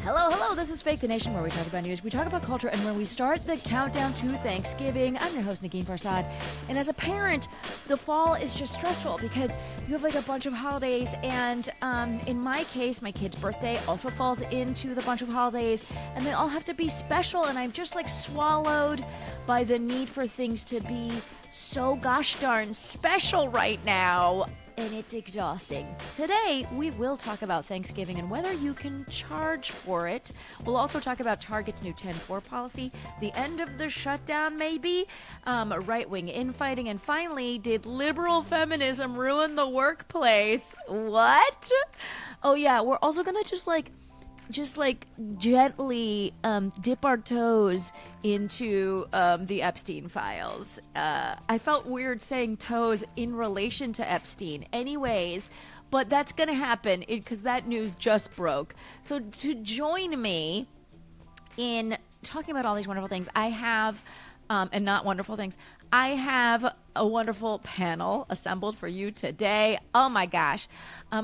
Hello, this is Fake the Nation, where we talk about news, we talk about culture, and where we start the countdown to Thanksgiving. I'm your host, Negin Farsad, and as a parent, the fall is just stressful because you have like a bunch of holidays, and in my case, my kid's birthday also falls into the bunch of holidays, and they all have to be special, and I'm just like swallowed by the need for things to be so gosh darn special right now. And it's exhausting. Today, we will talk about Thanksgiving and whether you can charge for it. We'll also talk about Target's new 10-4 policy, the end of the shutdown maybe, right-wing infighting, and finally, did liberal feminism ruin the workplace? What? Oh yeah, we're also gonna just gently dip our toes into the Epstein Files. I felt weird saying toes in relation to Epstein. Anyways, but that's going to happen because that news just broke. So to join me in talking about all these wonderful things, I have, and not wonderful things, I have a wonderful panel assembled for you today. Oh my gosh.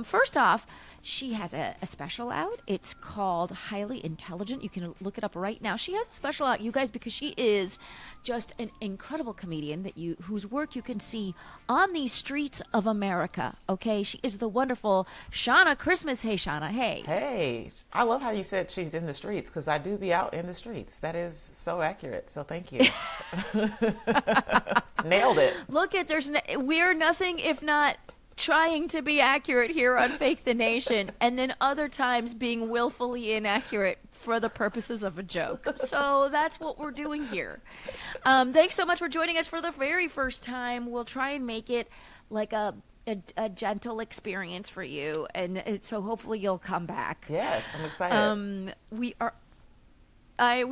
First off, she has a special out. It's called Highly Intelligent. You can look it up right now. She has a special out, you guys, because she is just an incredible comedian whose work you can see on the streets of America. Okay, she is the wonderful Shanna Christmas. Hey, Shanna. Hey. Hey, I love how you said she's in the streets because I do be out in the streets. That is so accurate. So thank you. Nailed it. Look at we're nothing if not trying to be accurate here on Fake the Nation, and then other times being willfully inaccurate for the purposes of a joke. So that's what we're doing here. Thanks so much for joining us for the very first time. We'll try and make it like a gentle experience for you, and so hopefully you'll come back. Yes, I'm excited. We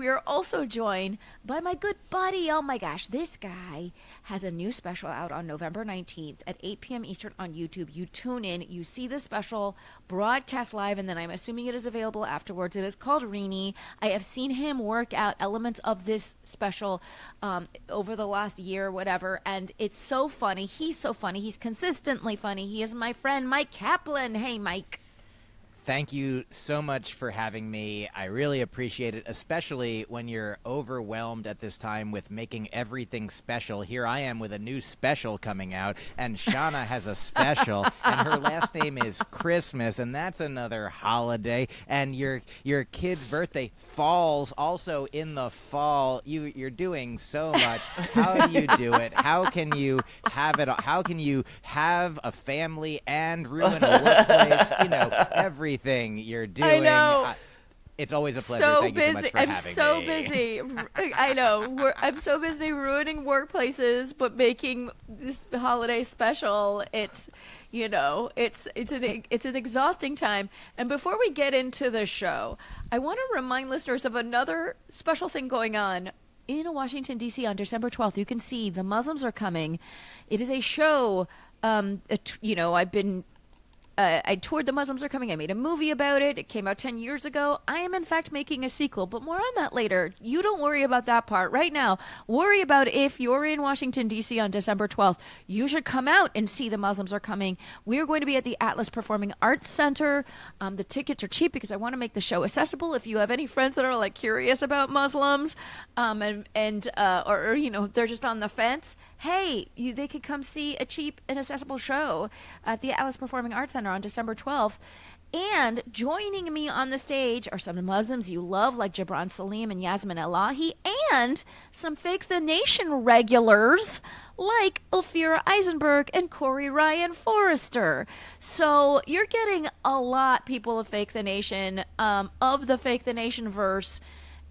are also joined by my good buddy. Oh my gosh, this guy has a new special out on November 19th at 8 p.m. Eastern on YouTube. You tune in, you see the special broadcast live, and then I'm assuming it is available afterwards. It is called Rinni. I have seen him work out elements of this special over the last year or whatever, and it's so funny. He's so funny. He's consistently funny. He is my friend, Myq Kaplan. Hey, Myq. Thank you so much for having me. I really appreciate it, especially when you're overwhelmed at this time with making everything special. Here I am with a new special coming out, and Shanna has a special, and her last name is Christmas, and that's another holiday. And your kid's birthday falls also in the fall. You're doing so much. How do you do it? How can you have it? How can you have a family and ruin a workplace? Everything you're doing. I know. It's always a pleasure. So Thank busy. you so much for I'm having so me. busy. I know. I'm so busy ruining workplaces, but making this holiday special. It's an exhausting time. And before we get into the show, I want to remind listeners of another special thing going on in Washington, D.C. on December 12th. You can see The Muslims Are Coming. It is a show. I toured The Muslims Are Coming. I made a movie about it. It came out 10 years ago. I am, in fact, making a sequel, but more on that later. You don't worry about that part right now. Worry about if you're in Washington, D.C. on December 12th. You should come out and see The Muslims Are Coming. We're going to be at the Atlas Performing Arts Center. The tickets are cheap because I want to make the show accessible. If you have any friends that are like curious about Muslims or they're just on the fence, hey, they could come see a cheap and accessible show at the Atlas Performing Arts Center on December 12th. And joining me on the stage are some Muslims you love, like Gibran Salim and Yasmin Elahi, and some Fake the Nation regulars, like Ophira Eisenberg and Corey Ryan Forrester. So you're getting a lot, people of Fake the Nation, of the Fake the Nation verse,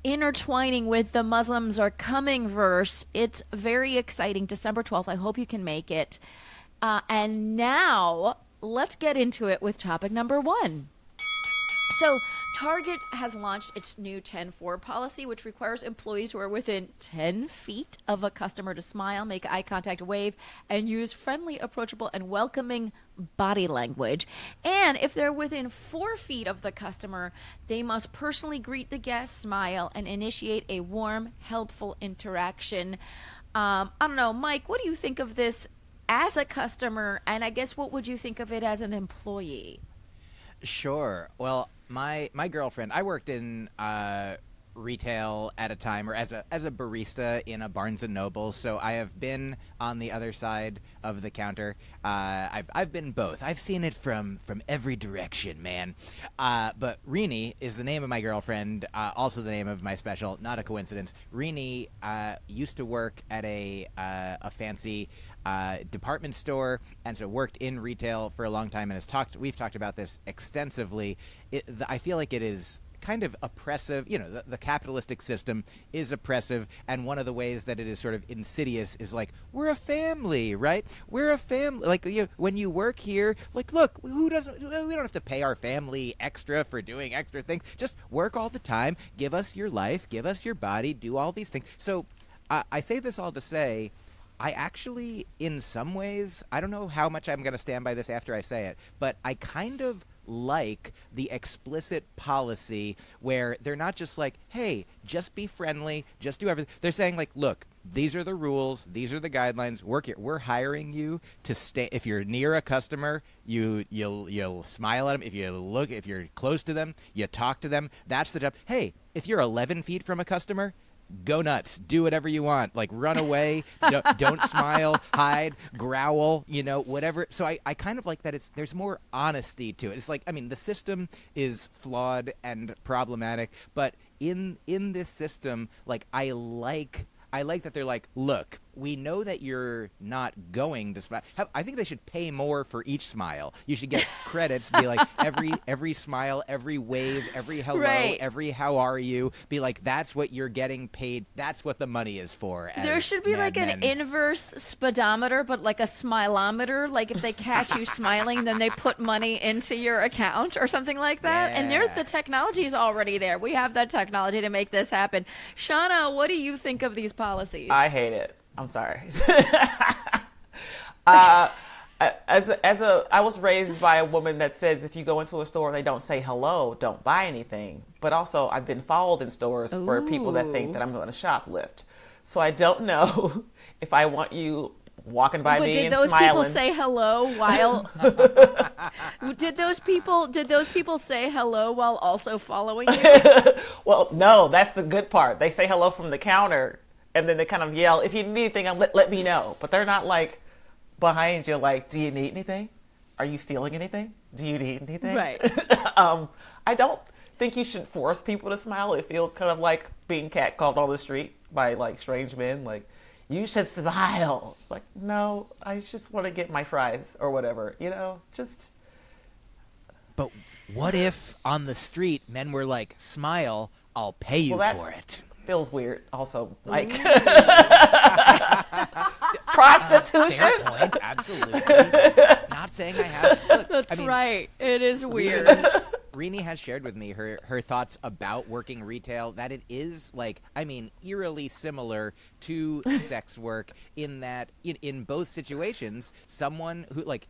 intertwining with the Muslims Are Coming verse. It's very exciting. December 12th. I hope you can make it. And now let's get into it with topic number one. So Target has launched its new 10-4 policy, which requires employees who are within 10 feet of a customer to smile, make eye contact, wave, and use friendly, approachable, and welcoming body language. And if they're within 4 feet of the customer, they must personally greet the guest, smile, and initiate a warm, helpful interaction. I don't know, Myq, what do you think of this as a customer, and I guess what would you think of it as an employee? Sure. Well, my girlfriend, I worked in retail at a time, or as a barista in a Barnes and Noble, so I have been on the other side of the counter. I've been both. I've seen it from every direction, man. But Rinni is the name of my girlfriend, also the name of my special. Not a coincidence. Rinni used to work at a fancy department store, and so worked in retail for a long time, and we've talked about this extensively. I feel like it is kind of oppressive. The capitalistic system is oppressive, and one of the ways that it is sort of insidious is like, we're a family, right? We're a family. Like, when you work here, like, look, we don't have to pay our family extra for doing extra things. Just work all the time, give us your life, give us your body, do all these things. So I say this all to say, I actually, in some ways, I don't know how much I'm going to stand by this after I say it, but I kind of like the explicit policy where they're not just like, hey, just be friendly, just do everything. They're saying, like, look, these are the rules, these are the guidelines. We're hiring you to stay. If you're near a customer, you'll smile at them. If you're close to them, you talk to them. That's the job. Hey, if you're 11 feet from a customer, go nuts, do whatever you want, like run away, don't smile, hide, growl, whatever. So I kind of like that there's more honesty to it. It's like, I mean, the system is flawed and problematic, but in this system, like, I like that they're like, look, we know that you're not going to smile. I think they should pay more for each smile. You should get credits, be like, every smile, every wave, every hello, Right. every how are you, be like, that's what you're getting paid. That's what the money is for. There should be like an inverse speedometer, but like a smilometer. Like, if they catch you smiling, then they put money into your account or something like that. And Yeah. the technology is already there. We have that technology to make this happen. Shanna, what do you think of these policies? I hate it. I'm sorry. I was raised by a woman that says if you go into a store and they don't say hello, don't buy anything. But also, I've been followed in stores for people that think that I'm going to shoplift. So I don't know if I want you walking by me and those smiling. people say hello while did those people say hello while also following you? Well, no, that's the good part. They say hello from the counter, and then they kind of yell, if you need anything, let me know. But they're not like behind you like, do you need anything? Are you stealing anything? Do you need anything? Right. I don't think you should force people to smile. It feels kind of like being catcalled on the street by like strange men. Like, you should smile. Like, no, I just want to get my fries or whatever, just. But what if on the street men were like, smile, I'll pay you for it? Feels weird. Also, like prostitution. Fair point, absolutely. Not saying I have. Look, That's right. It is weird. Rinni has shared with me her thoughts about working retail, that it is, like, I mean, eerily similar to sex work in that in both situations, someone who, like,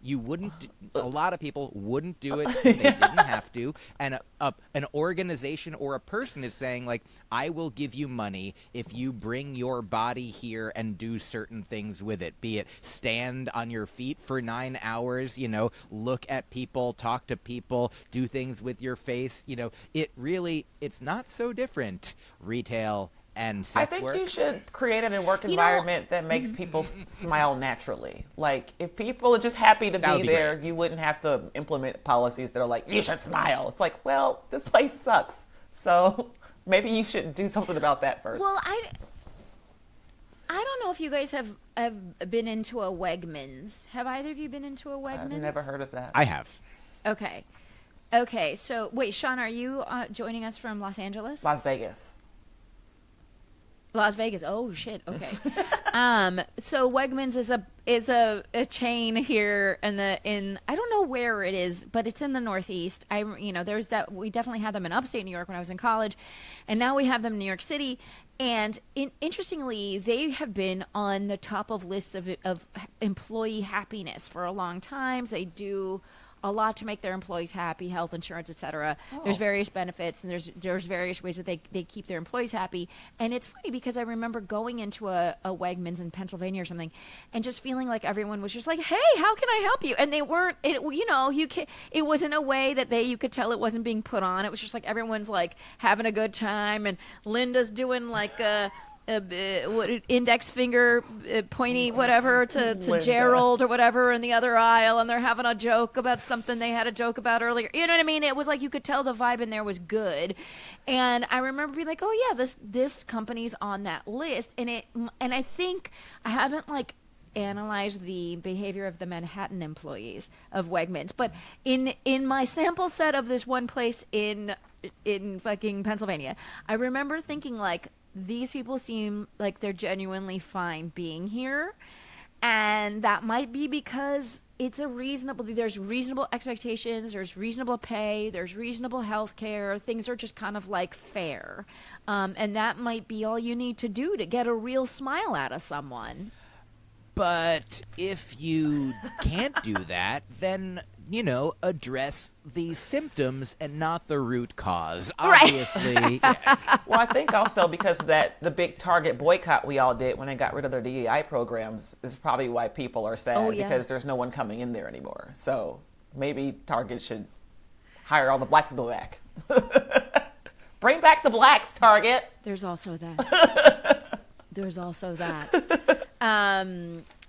a lot of people wouldn't do it if they didn't have to, and an organization or a person is saying, like, I will give you money if you bring your body here and do certain things with it, be it stand on your feet for 9 hours, look at people, talk to people, do things with your face. It's not so different, retail and sex work. I think you should create an work environment that makes people smile naturally. Like, if people are just happy to be there, you wouldn't have to implement policies that are like, you should smile. It's like, well, this place sucks, so maybe you should do something about that first. Well, I don't know if you guys have been into a Wegmans. Have either of you been into a Wegmans? I've never heard of that. I have. Okay, so wait, Sean, are you joining us from Los Angeles? Las Vegas. Las Vegas. Oh shit. Okay. So Wegmans is a chain here in I don't know where it is, but it's in the Northeast. We definitely had them in upstate New York when I was in college, and now we have them in New York City. And interestingly, they have been on the top of lists of employee happiness for a long time. They do a lot to make their employees happy, health insurance, etc. There's various benefits, and there's various ways that they keep their employees happy. And it's funny because I remember going into a Wegmans in Pennsylvania or something, and just feeling like everyone was just like, "Hey, how can I help you?" And they weren't. It it was in a way that you could tell it wasn't being put on. It was just like everyone's like having a good time, and Linda's doing like what index finger pointy whatever to Gerald or whatever in the other aisle, and they're having a joke about something they had a joke about earlier. You know what I mean? It was like you could tell the vibe in there was good. And I remember being like, oh yeah, this company's on that list. And I think I haven't like analyze the behavior of the Manhattan employees of Wegmans, but in my sample set of this one place in fucking Pennsylvania, I remember thinking like, these people seem like they're genuinely fine being here, and that might be because there's reasonable expectations, there's reasonable pay, there's reasonable health care, things are just kind of like fair, and that might be all you need to do to get a real smile out of someone. But if you can't do that, then, address the symptoms and not the root cause. Obviously. Right. Yeah. Well, I think also because the big Target boycott we all did when they got rid of their DEI programs is probably why people are sad, because there's no one coming in there anymore. So maybe Target should hire all the black people back. Bring back the blacks, Target. There's also that.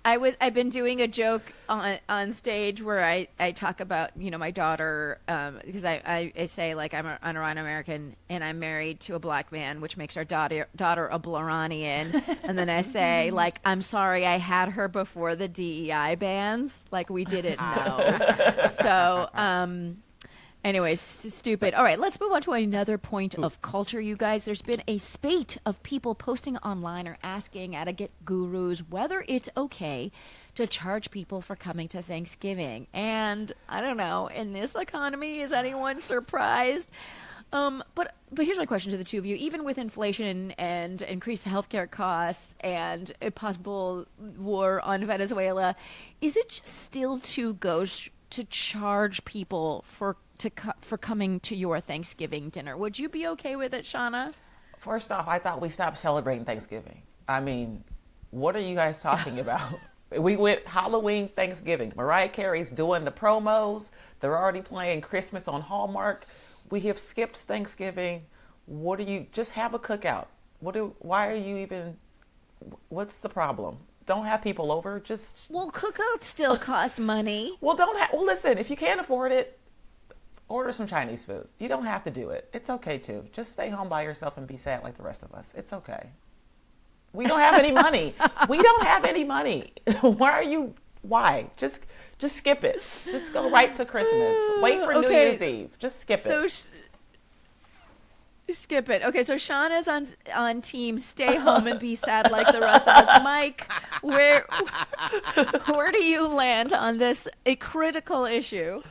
I've been doing a joke on stage where I talk about, my daughter, because I say like I'm an Iranian-American and I'm married to a black man, which makes our daughter a Blaranian. And then I say like, I'm sorry I had her before the DEI bans. Like we didn't know. So, anyways, stupid. All right, let's move on to another point of culture, you guys. There's been a spate of people posting online or asking Etiquette gurus whether it's okay to charge people for coming to Thanksgiving. And I don't know, in this economy, is anyone surprised? But here's my question to the two of you. Even with inflation and increased healthcare costs and a possible war on Venezuela, is it just still too gauche to charge people for coming to your Thanksgiving dinner? Would you be okay with it, Shanna? First off, I thought we stopped celebrating Thanksgiving. I mean, what are you guys talking about? We went Halloween, Thanksgiving. Mariah Carey's doing the promos. They're already playing Christmas on Hallmark. We have skipped Thanksgiving. Just have a cookout. Why are you even, what's the problem? Don't have people over. Well, cookouts still cost money. Well, listen, if you can't afford it, order some Chinese food. You don't have to do it. It's okay too. Just stay home by yourself and be sad like the rest of us. It's okay. We don't have any money. Why? Just skip it. Just go right to Christmas. Wait for New Year's Eve. Just skip it. Skip it. Okay, so Shauna's on team stay home and be sad like the rest of us. Myq, where do you land on this a critical issue?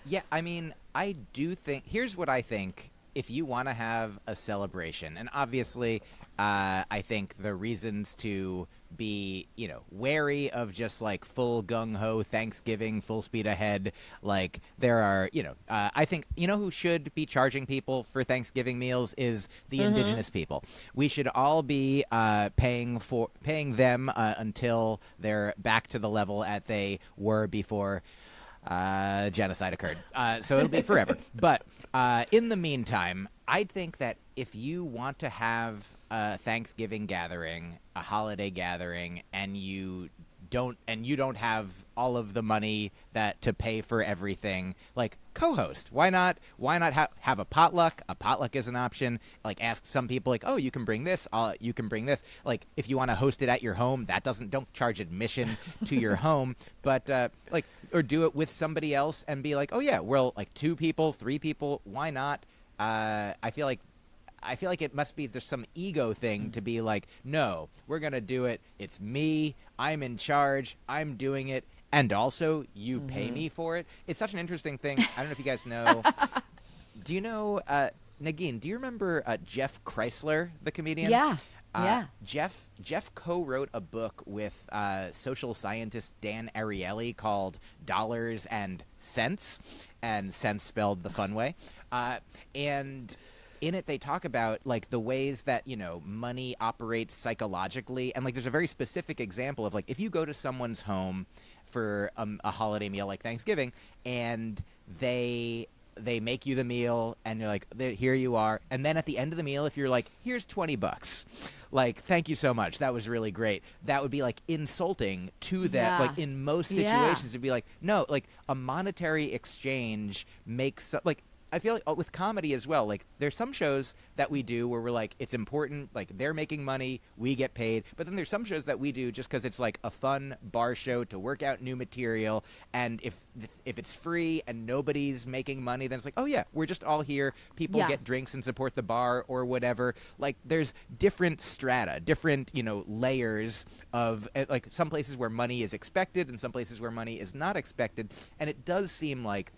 Yeah, I mean, I do think, here's what I think. If you want to have a celebration, and obviously I think the reasons to be, wary of just like full gung-ho Thanksgiving, full speed ahead, like there are, I think, who should be charging people for Thanksgiving meals is the indigenous people. We should all be paying them until they're back to the level that they were before genocide occurred. So it'll be forever. But in the meantime, I think that if you want to have a Thanksgiving gathering, a holiday gathering, and you don't have all of the money to pay for everything, like co-host. Why not have a potluck? A potluck is an option. Like ask some people like, oh, you can bring this, you can bring this. Like if you want to host it at your home, don't charge admission to your home, but or do it with somebody else and be like, oh yeah, well, like 2 people, 3 people, why not? I feel like it must be there's some ego thing to be like, no, we're going to do it. It's me. I'm in charge. I'm doing it. And also you pay me for it. It's such an interesting thing. I don't know if you guys know. Do you know, Negin, do you remember Jeff Chrysler, the comedian? Yeah. Yeah. Jeff co-wrote a book with social scientist Dan Ariely called Dollars and Cents spelled the fun way. And in it, they talk about like the ways that, money operates psychologically. And like, there's a very specific example of like, if you go to someone's home for a holiday meal like Thanksgiving, and they make you the meal, and you're like, here you are. And then at the end of the meal, if you're like, here's $20, like, thank you so much, that was really great, that would be like insulting to them. Yeah. Like in most situations, to be like, no, like a monetary exchange makes like. I feel like with comedy as well, like there's some shows that we do where we're like, it's important, like they're making money, we get paid. But then there's some shows that we do just because it's like a fun bar show to work out new material. And if it's free and nobody's making money, then it's like, oh yeah, we're just all here. People get drinks and support the bar or whatever. Like there's different strata, different, layers of like some places where money is expected and some places where money is not expected. And it does seem like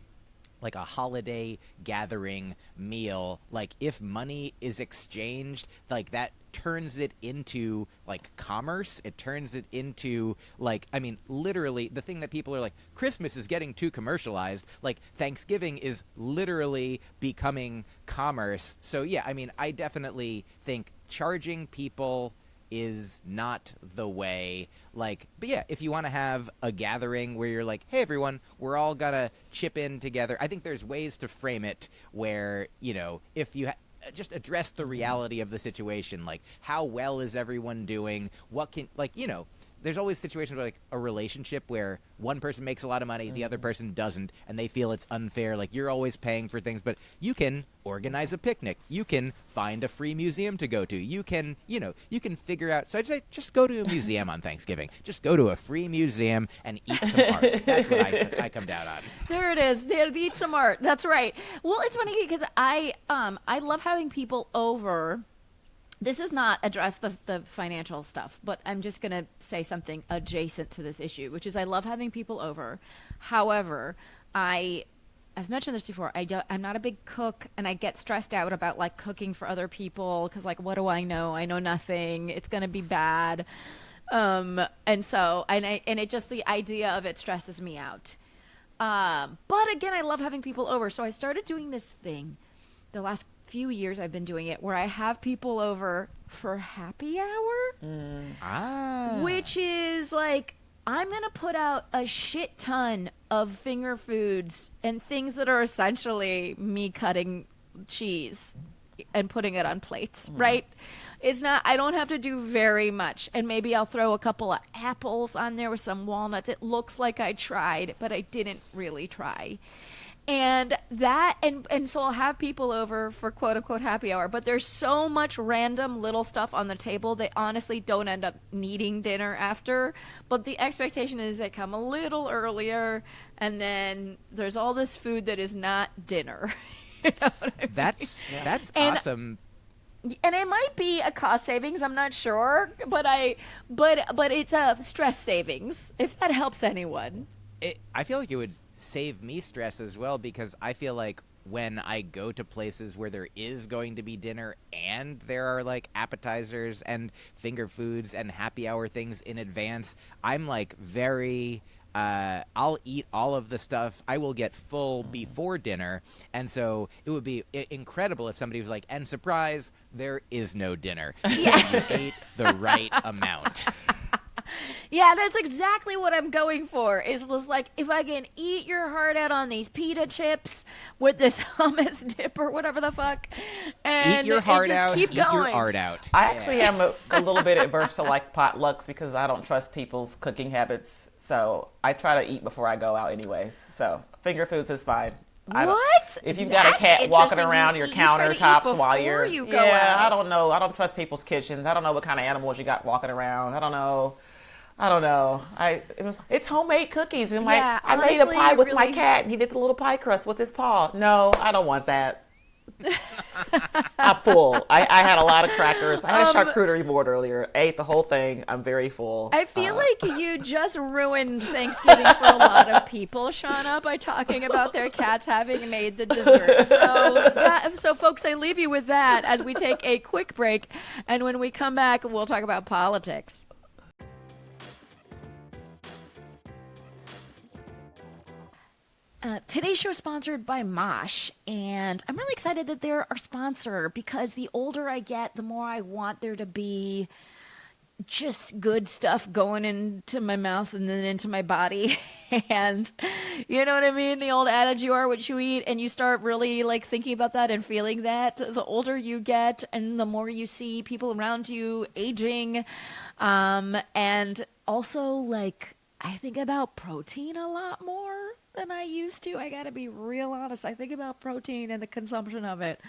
a holiday gathering meal, like if money is exchanged, like that turns it into like commerce. It turns it into like, I mean, literally the thing that people are like, Christmas is getting too commercialized. Like Thanksgiving is literally becoming commerce. So yeah, I mean, I definitely think charging people is not the way. Like, but yeah, if you want to have a gathering where you're like, hey everyone, we're all gonna chip in together, I think there's ways to frame it where, if you just address the reality of the situation, like how well is everyone doing, what can, like, there's always situations where like a relationship where one person makes a lot of money, the other person doesn't, and they feel it's unfair. Like you're always paying for things, but you can organize a picnic. You can find a free museum to go to. You can, you can figure out. So I'd say just go to a museum on Thanksgiving. Just go to a free museum and eat some art. That's what I come down on. There it is. Eat some art. That's right. Well, it's funny because I love having people over. This is not address the financial stuff, but I'm just going to say something adjacent to this issue, which is I love having people over. However, I've mentioned this before. I'm not a big cook, and I get stressed out about like cooking for other people because like, what do I know? I know nothing. It's going to be bad. And it just, the idea of it stresses me out. But again, I love having people over. So I started doing this thing the last few years I've been doing it where I have people over for happy hour, which is like, I'm going to put out a shit ton of finger foods and things that are essentially me cutting cheese and putting it on plates, right? It's not, I don't have to do very much. And maybe I'll throw a couple of apples on there with some walnuts. It looks like I tried, but I didn't really try. And that, and so I'll have people over for quote unquote happy hour, but there's so much random little stuff on the table, they honestly don't end up needing dinner after. But the expectation is they come a little earlier, and then there's all this food that is not dinner. You know what I mean? That's And- awesome. And it might be a cost savings, I'm not sure, but it's a stress savings, if that helps anyone. I feel like it would save me stress as well, because I feel like when I go to places where there is going to be dinner and there are like appetizers and finger foods and happy hour things in advance, I'm like very I'll eat all of the stuff. I will get full before dinner. And so it would be incredible if somebody was like, and surprise, there is no dinner. So you ate the right amount. Yeah, that's exactly what I'm going for. Is just like, if I can eat your heart out on these pita chips with this hummus dip or whatever the fuck, and eat your heart just out, keep eat going. your art out. I actually am a little bit adverse to like potlucks because I don't trust people's cooking habits. So I try to eat before I go out anyways. So finger foods is fine. What? If you've got a That's cat walking interesting. around your You try to eat countertops while before you're you go out. I don't know. I don't trust people's kitchens. I don't know what kind of animals you got walking around. I don't know. It's homemade cookies, and like Yeah, I made a honestly, pie with my really- cat, and he did the little pie crust with his paw. No, I don't want that. I'm full. I had a lot of crackers. I had a charcuterie board earlier. Ate the whole thing. I'm very full. I feel like you just ruined Thanksgiving for a lot of people, Shanna, by talking about their cats having made the dessert. So folks, I leave you with that as we take a quick break. And when we come back, we'll talk about politics. Today's show is sponsored by Mosh, and I'm really excited that they're our sponsor because the older I get, the more I want there to be just good stuff going into my mouth and then into my body. And you know what I mean? The old adage, you are what you eat, and you start really like thinking about that and feeling that the older you get and the more you see people around you aging. And also, like, I think about protein a lot more than I used to. I gotta be real honest. I think about protein and the consumption of it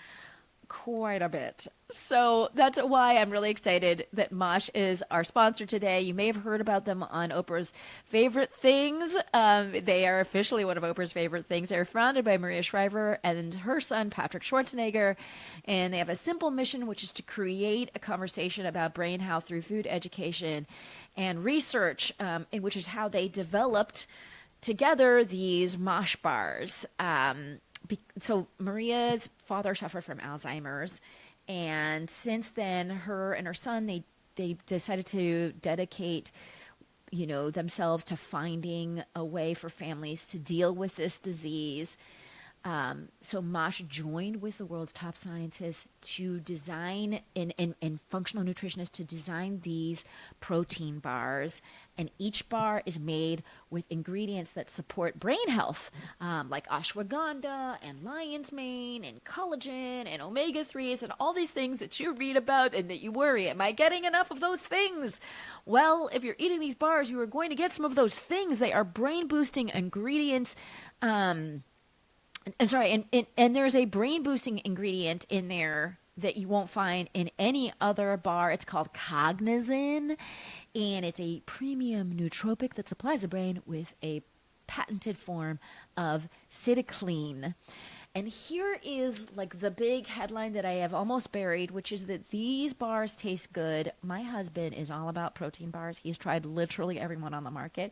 quite a bit. So that's why I'm really excited that Mosh is our sponsor today. You may have heard about them on Oprah's Favorite Things. They are officially one of Oprah's favorite things. They're founded by Maria Shriver and her son, Patrick Schwarzenegger. And they have a simple mission, which is to create a conversation about brain health through food education and research, in which is how they developed together these Mosh bars. So Maria's father suffered from Alzheimer's, and since then, her and her son, they decided to dedicate, themselves to finding a way for families to deal with this disease. So Mosh joined with the world's top scientists to design and functional nutritionists to design these protein bars. And each bar is made with ingredients that support brain health, like ashwagandha and lion's mane and collagen and omega-3s and all these things that you read about and that you worry, am I getting enough of those things? Well, if you're eating these bars, you are going to get some of those things. They are brain-boosting ingredients. And there's a brain-boosting ingredient in there that you won't find in any other bar. It's called cognizin, and it's a premium nootropic that supplies the brain with a patented form of cytokine. And here is like the big headline that I have almost buried, which is that these bars taste good. My husband is all about protein bars. He's tried literally everyone on the market.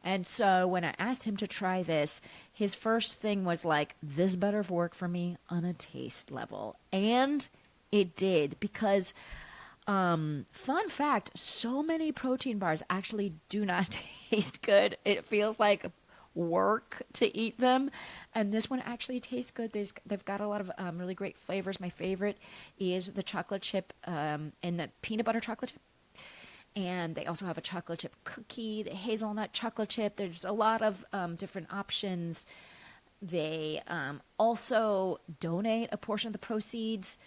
And so when I asked him to try this, his first thing was like, this better work for me on a taste level. And it did, because fun fact, so many protein bars actually do not taste good. It feels like work to eat them, and this one actually tastes good. They've got a lot of really great flavors. My favorite is the chocolate chip and the peanut butter chocolate chip, and they also have a chocolate chip cookie, the hazelnut chocolate chip. There's a lot of different options. They also donate a portion of the proceeds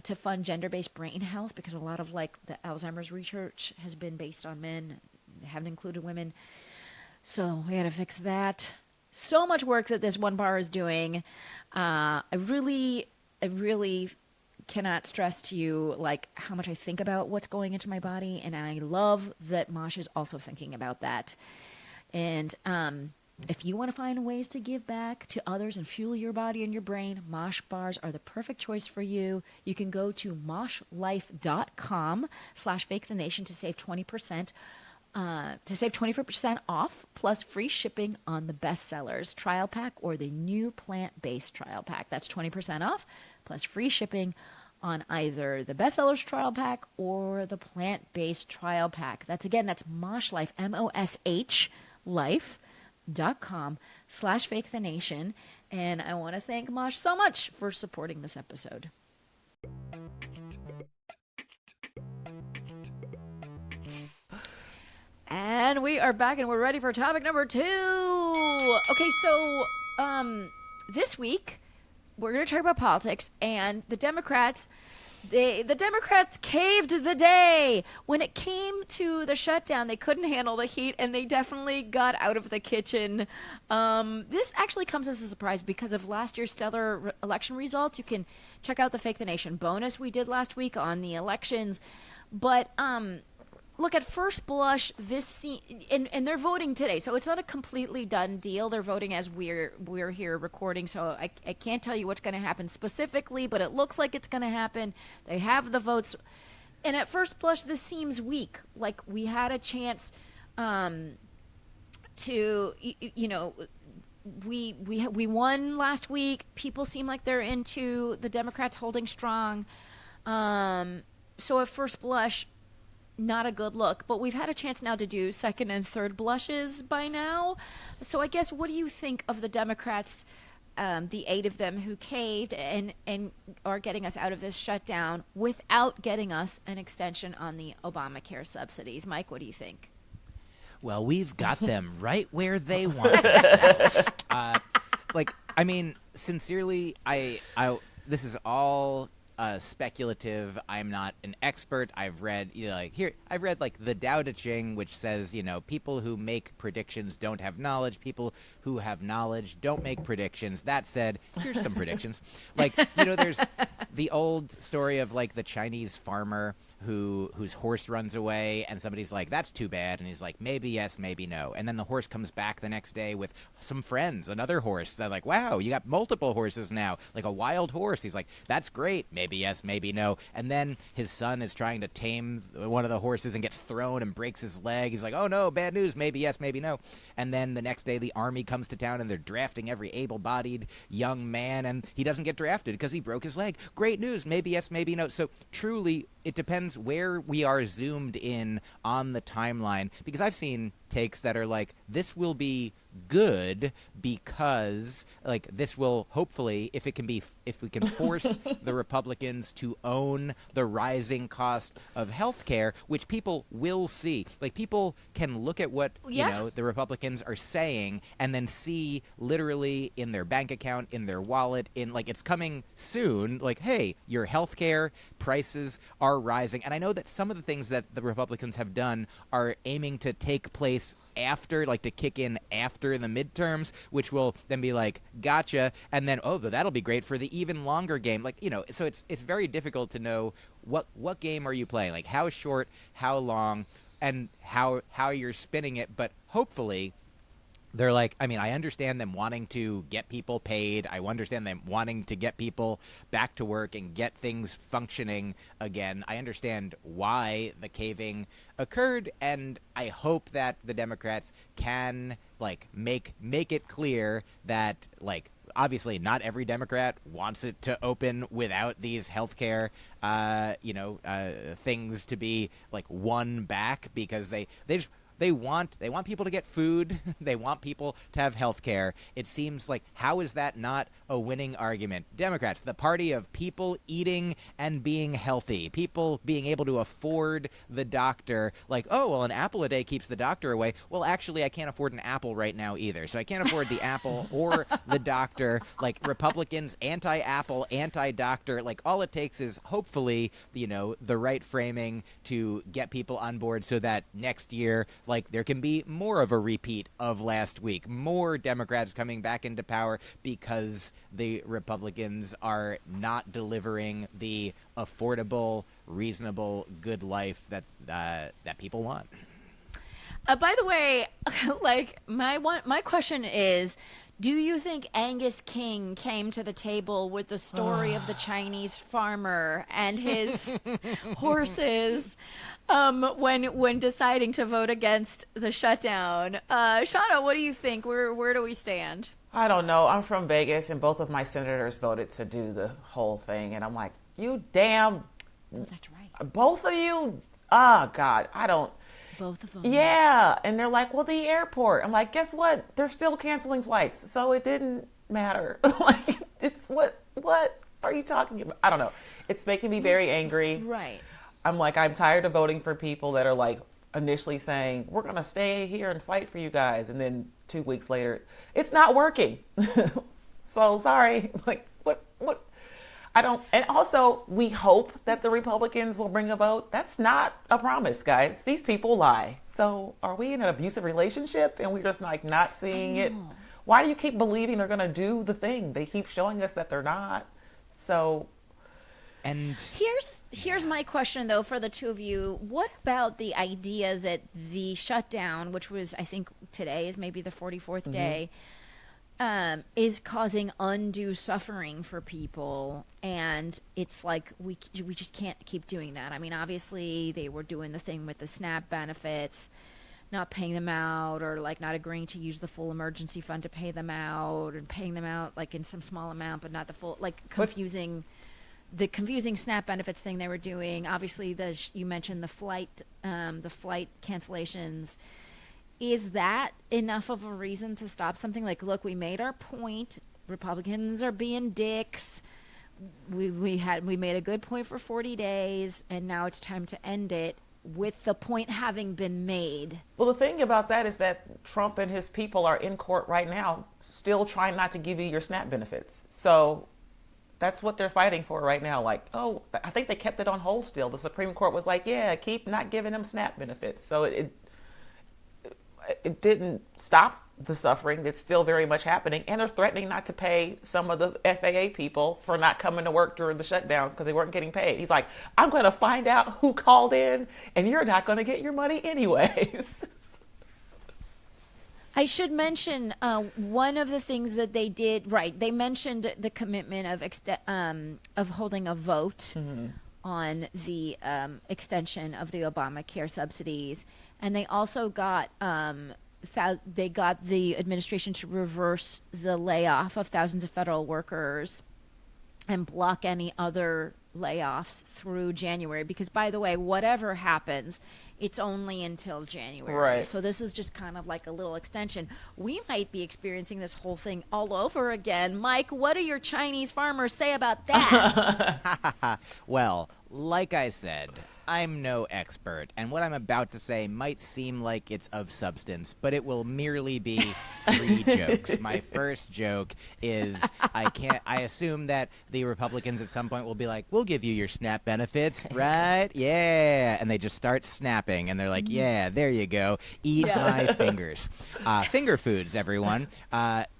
to fund gender-based brain health, because a lot of like the Alzheimer's research has been based on men. They haven't included women. So we got to fix that. So much work that this one bar is doing. I really cannot stress to you like how much I think about what's going into my body, and I love that Mosh is also thinking about that. And if you want to find ways to give back to others and fuel your body and your brain, Mosh bars are the perfect choice for you. You can go to moshlife.com/fakethenation to save 20%. To save 24% off, plus free shipping on the bestsellers trial pack or the new plant-based trial pack. That's 20% off, plus free shipping on either the bestsellers trial pack or the plant-based trial pack. That's Mosh Life, MOSH life.com/fakethenation. And I want to thank Mosh so much for supporting this episode. And we are back, and we're ready for topic number 2. Okay, so this week we're going to talk about politics, and the Democrats. The Democrats caved the day. When it came to the shutdown, they couldn't handle the heat, and they definitely got out of the kitchen. This actually comes as a surprise because of last year's stellar election results. You can check out the Fake the Nation bonus we did last week on the elections. But look, at first blush, and they're voting today, so it's not a completely done deal. They're voting as we're here recording, so I can't tell you what's going to happen specifically, but it looks like it's going to happen. They have the votes, and at first blush, this seems weak. Like, we had a chance to, we won last week. People seem like they're into the Democrats holding strong. So at first blush, not a good look, but we've had a chance now to do second and third blushes by now. So I guess, what do you think of the Democrats, the 8 of them who caved and are getting us out of this shutdown without getting us an extension on the Obamacare subsidies? Myq, what do you think? Well, we've got them right where they want themselves. Sincerely, this is all speculative. I'm not an expert. I've read, the Tao Te Ching, which says, people who make predictions don't have knowledge. People who have knowledge don't make predictions. That said, here's some predictions. There's the old story of the Chinese farmer whose horse runs away, and somebody's like, that's too bad, and he's like, maybe yes, maybe no, and then the horse comes back the next day with some friends, another horse. They're like, wow, you got multiple horses now, like a wild horse. He's like, that's great, maybe yes, maybe no. And then his son is trying to tame one of the horses and gets thrown and breaks his leg. He's like, oh no, bad news, maybe yes, maybe no. And then the next day the army comes to town and they're drafting every able-bodied young man, and he doesn't get drafted because he broke his leg. Great news, maybe yes, maybe no. So truly, it depends where we are zoomed in on the timeline, because I've seen takes that are like, this will be good because this will hopefully, if we can force the Republicans to own the rising cost of health care, which people will see. People can look at what the Republicans are saying and then see literally in their bank account, in their wallet, in it's coming soon, hey, your health care prices are rising. And I know that some of the things that the Republicans have done are aiming to take place after, to kick in after the midterms, which will then be gotcha, and then, oh, but that'll be great for the even longer game. So it's very difficult to know what game are you playing, how short, how long, and how you're spinning it. But hopefully they're I understand them wanting to get people paid. I understand them wanting to get people back to work and get things functioning again. I understand why the caving occurred, and I hope that the Democrats can make it clear that obviously not every Democrat wants it to open without these healthcare things to be won back, because they want people to get food. They want people to have health care. It seems how is that not a winning argument? Democrats, the party of people eating and being healthy, people being able to afford the doctor. Oh, well, an apple a day keeps the doctor away. Well, actually, I can't afford an apple right now either, so I can't afford the apple or the doctor. Republicans, anti-apple, anti-doctor. All it takes is hopefully, the right framing to get people on board, so that next year, there can be more of a repeat of last week, more Democrats coming back into power, because the Republicans are not delivering the affordable, reasonable, good life that people want. By the way, my question is, do you think Angus King came to the table with the story of the Chinese farmer and his horses when deciding to vote against the shutdown? Shanna, what do you think? Where do we stand? I don't know. I'm from Vegas, and both of my senators voted to do the whole thing, and I'm like, you damn. That's right. Both of you? Oh, God, I don't. Both of them. Yeah, and they're like, well, the airport. I'm like, guess what? They're still canceling flights, so it didn't matter. It's what are you talking about? I don't know. It's making me very angry. Right. I'm tired of voting for people that are initially saying, we're going to stay here and fight for you guys, and then 2 weeks later, it's not working. So sorry. What? I don't. And also, we hope that the Republicans will bring a vote. That's not a promise, guys. These people lie. So are we in an abusive relationship and we're just not seeing it? Why do you keep believing they're going to do the thing? They keep showing us that they're not. So And Here's my question, though, for the two of you. What about the idea that the shutdown, which was, I think today is maybe the 44th day, is causing undue suffering for people? And it's like we just can't keep doing that. I mean, obviously they were doing the thing with the SNAP benefits, not paying them out, or like not agreeing to use the full emergency fund to pay them out, and paying them out like in some small amount but not the full, like confusing SNAP benefits thing they were doing. Obviously, you mentioned the flight cancellations. Is that enough of a reason to stop something? Like, look, we made our point. Republicans are being dicks. We made a good point for 40 days, and now it's time to end it, with the point having been made. Well, the thing about that is that Trump and his people are in court right now, still trying not to give you your SNAP benefits. So that's what they're fighting for right now. Like, oh, I think they kept it on hold still. The Supreme Court was like, yeah, keep not giving them SNAP benefits. So it didn't stop the suffering. It's still very much happening. And they're threatening not to pay some of the FAA people for not coming to work during the shutdown because they weren't getting paid. He's like, I'm going to find out who called in, and you're not going to get your money anyways. I should mention one of the things that they did. Right, they mentioned the commitment of holding a vote on the extension of the Obamacare subsidies, and they also got the administration to reverse the layoff of thousands of federal workers and block any other layoffs through January, because, by the way, whatever happens, it's only until January. Right. So this is just kind of like a little extension. We might be experiencing this whole thing all over again. Myq, what do your Chinese farmers say about that? well, like I said, I'm no expert, and what I'm about to say might seem like it's of substance, but it will merely be 3 jokes. My first joke is I assume that the Republicans at some point will be like, we'll give you your SNAP benefits, right? Yeah. And they just start snapping, and they're like, yeah, there you go. Eat my fingers. Finger foods, everyone.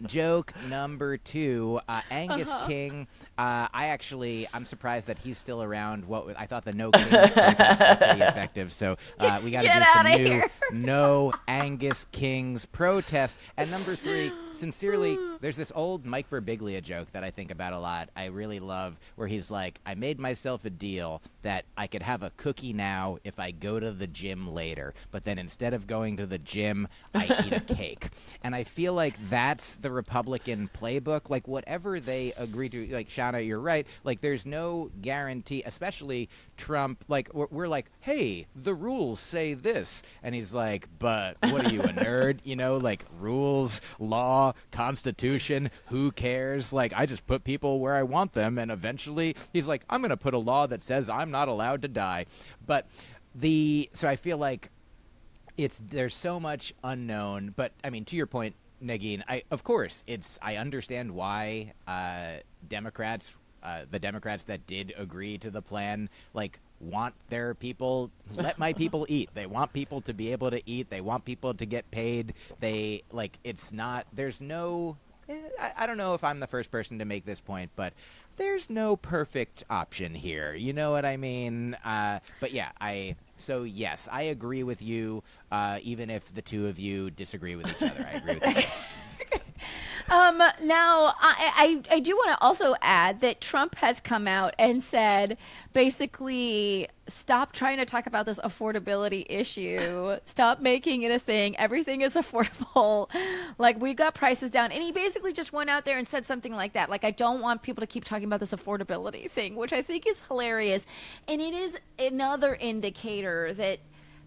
Joke number 2, Angus King. I'm surprised that he's still around. I thought the No Kings protests were pretty effective, so we got to do some new No Angus Kings protest. And number 3, sincerely, there's this old Mike Birbiglia joke that I think about a lot. I really love, where he's like, I made myself a deal that I could have a cookie now if I go to the gym later, but then instead of going to the gym, I eat a cake. And I feel like that's the Republican playbook. Like, whatever they agree to, like, Shanna, you're right, like, there's no guarantee, especially Trump. Like, we're like, hey, the rules say this, and he's like, but what are you, a nerd? You know, like, rules, law, constitution, who cares? Like, I just put people where I want them, and eventually he's like, I'm gonna put a law that says I'm not allowed to die. But so I feel like there's so much unknown. But I mean, to your point, Negin, I understand why Democrats, the Democrats that did agree to the plan, like, want their people, let my people eat. They want people to be able to eat. They want people to get paid. I don't know if I'm the first person to make this point, but there's no perfect option here. You know what I mean? But yeah, yes, I agree with you, even if the two of you disagree with each other. I agree with you. Now, I do want to also add that Trump has come out and said, basically, stop trying to talk about this affordability issue. Stop making it a thing. Everything is affordable. Like, we got prices down. And he basically just went out there and said something like that. Like, I don't want people to keep talking about this affordability thing, which I think is hilarious. And it is another indicator that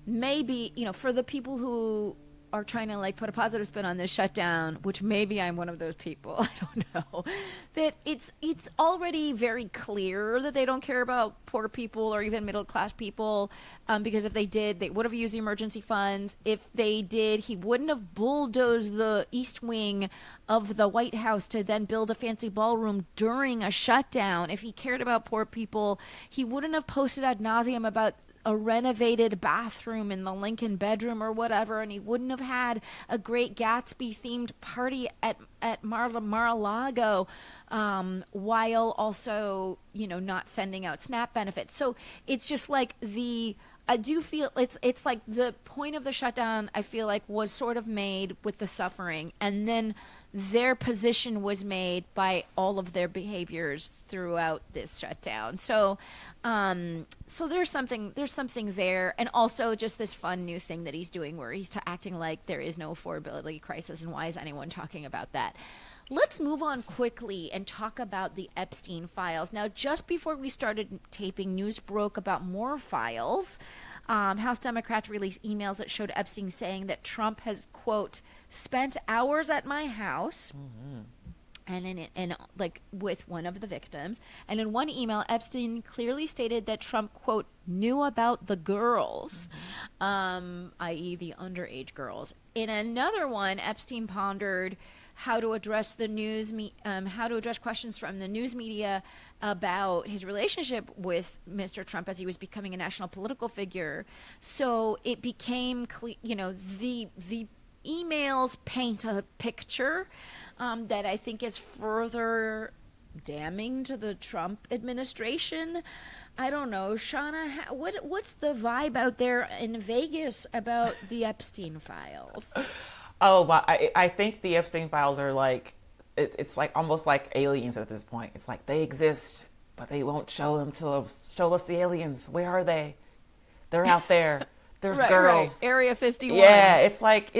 maybe, for the people who are trying to, like, put a positive spin on this shutdown, which maybe I'm one of those people, I don't know, that it's already very clear that they don't care about poor people or even middle class people, because if they did, they would have used the emergency funds. If they did, he wouldn't have bulldozed the East Wing of the White House to then build a fancy ballroom during a shutdown. If he cared about poor people, he wouldn't have posted ad nauseum about a renovated bathroom in the Lincoln bedroom or whatever, and he wouldn't have had a Great Gatsby themed party at Mar-a-Lago, while also, not sending out SNAP benefits. So it's just like I do feel it's like the point of the shutdown, I feel like, was sort of made with the suffering, and then their position was made by all of their behaviors throughout this shutdown. So there's something there, and also just this fun new thing that he's doing where he's acting like there is no affordability crisis, and why is anyone talking about that? Let's move on quickly and talk about the Epstein Files. Now, just before we started taping, news broke about more files. House Democrats released emails that showed Epstein saying that Trump has, quote, spent hours at my house. And with one of the victims. And in one email, Epstein clearly stated that Trump, quote, knew about the girls, i.e. the underage girls. In another one, Epstein pondered how to address questions from the news media about his relationship with Mr. Trump as he was becoming a national political figure. So it became clear, the emails paint a picture that I think is further damning to the Trump administration. I don't know, Shanna, what's the vibe out there in Vegas about the Epstein Files? Oh, but I think the Epstein Files are like, it's like almost like aliens at this point. It's like they exist, but they won't show us the aliens. Where are they? They're out there. There's girls. Right. Area 51. Yeah, it's like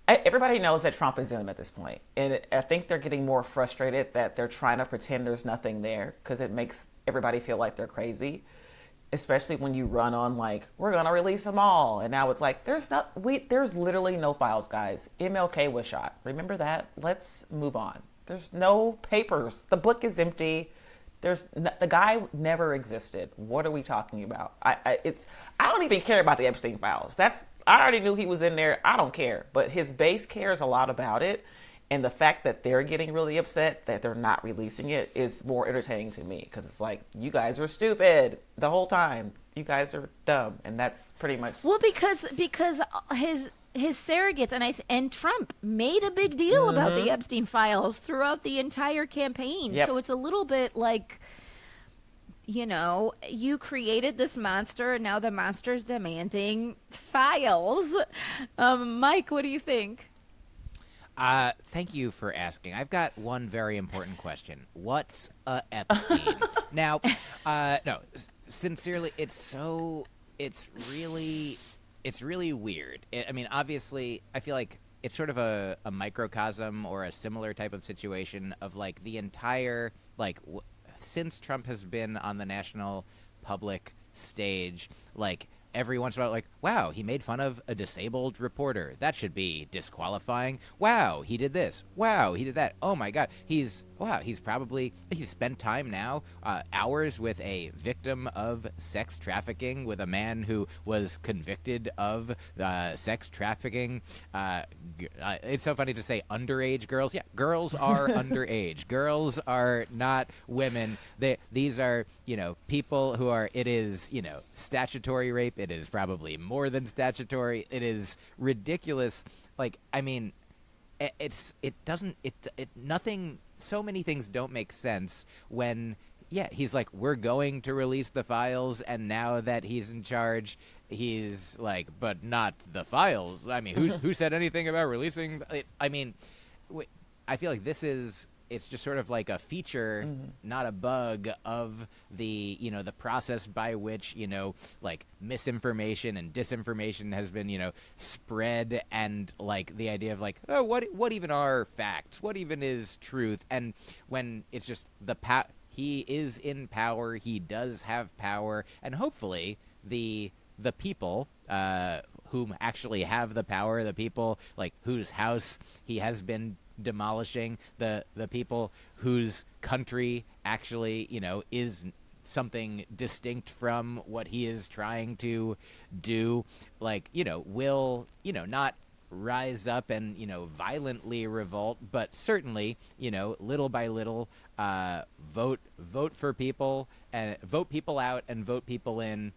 everybody knows that Trump is in them at this point. And I think they're getting more frustrated that they're trying to pretend there's nothing there because it makes everybody feel like they're crazy. Especially when you run on like, we're going to release them all. And now it's like, there's literally no files, guys. MLK was shot. Remember that? Let's move on. There's no papers. The book is empty. The guy never existed. What are we talking about? I don't even care about the Epstein Files. I already knew he was in there. I don't care. But his base cares a lot about it. And the fact that they're getting really upset that they're not releasing it is more entertaining to me because it's like, you guys are stupid the whole time. You guys are dumb. And that's pretty much... Well, because his surrogates and Trump made a big deal about the Epstein Files throughout the entire campaign. Yep. So it's a little bit like, you created this monster and now the monster's demanding files. Myq, what do you think? Thank you for asking. I've got one very important question. What's a Epstein? Now, no, sincerely, it's really weird. I mean, obviously, I feel like it's sort of a microcosm or a similar type of situation of like the entire, like, since Trump has been on the national public stage, like, every once in a while, like, wow, he made fun of a disabled reporter. That should be disqualifying. Wow, he did this. Wow, he did that. Oh my God, he's spent time now, hours with a victim of sex trafficking, with a man who was convicted of sex trafficking. It's so funny to say underage girls. Yeah, girls are underage. Girls are not women. These are, people who are, it is, statutory rape. It is probably more than statutory. It is ridiculous. Like, I mean, nothing, so many things don't make sense when, he's like, we're going to release the files, and now that he's in charge, he's like, but not the files. I mean, who said anything about releasing it? I mean, I feel like it's just sort of like a feature, not a bug of the, the process by which, like misinformation and disinformation has been, spread, and like the idea of like, oh, what even are facts? What even is truth? And when it's just he is in power, he does have power, and hopefully the people, whom actually have the power, the people like whose house he has been demolishing, the people whose country actually, is something distinct from what he is trying to do, like, will, not rise up and, violently revolt, but certainly, little by little, vote for people and vote people out and vote people in.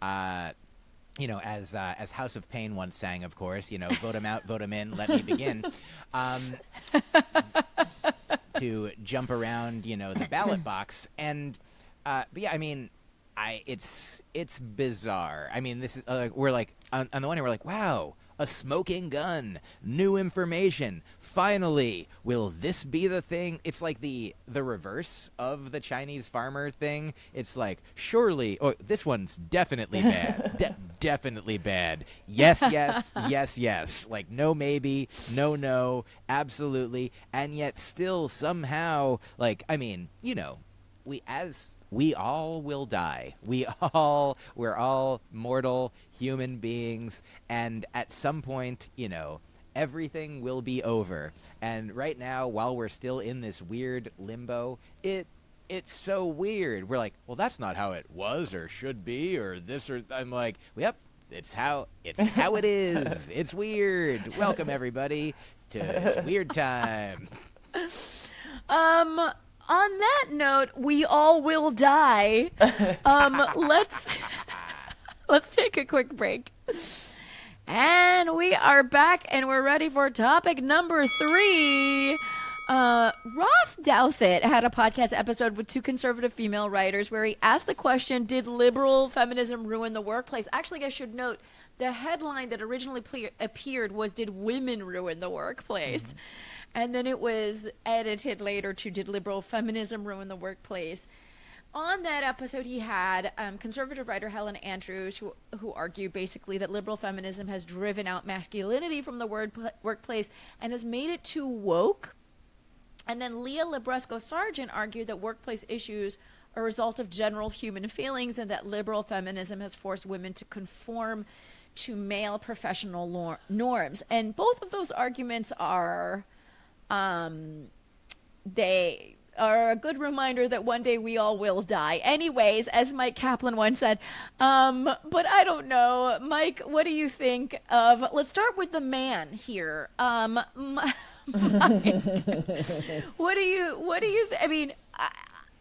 as House of Pain once sang, of course, vote him out, vote him in, let me begin, to jump around, the ballot box. And, but yeah, I mean, it's bizarre. I mean, this is, we're like, on the one hand, we're like, wow, a smoking gun, new information. Finally, will this be the thing? It's like the reverse of the Chinese farmer thing. It's like, surely, this one's definitely bad. Definitely bad. Yes, yes, yes, yes. Like, no, maybe, no, absolutely. And yet still somehow, like, I mean, we all will die. We're all mortal human beings, and at some point, everything will be over. And right now, while we're still in this weird limbo, it's so weird. We're like, well, that's not how it was or should be or this or I'm like, yep, it's how it is. It's weird. Welcome everybody to It's Weird Time. On that note, we all will die. Let's take a quick break. And we are back, and we're ready for topic number 3. Ross Douthat had a podcast episode with 2 conservative female writers where he asked the question, did liberal feminism ruin the workplace? Actually, I should note, the headline that originally appeared was, did women ruin the workplace? Mm-hmm. And then it was edited later to, did liberal feminism ruin the workplace? On that episode, he had conservative writer Helen Andrews, who argued basically that liberal feminism has driven out masculinity from the workplace and has made it too woke. And then Leah Libresco-Sargent argued that workplace issues are a result of general human feelings and that liberal feminism has forced women to conform to male professional norms. And both of those arguments are... they are a good reminder that one day we all will die. Anyways, as Myq Kaplan once said, but I don't know. Mike, what do you think of, let's start with the man here. Mike, what do you, I mean,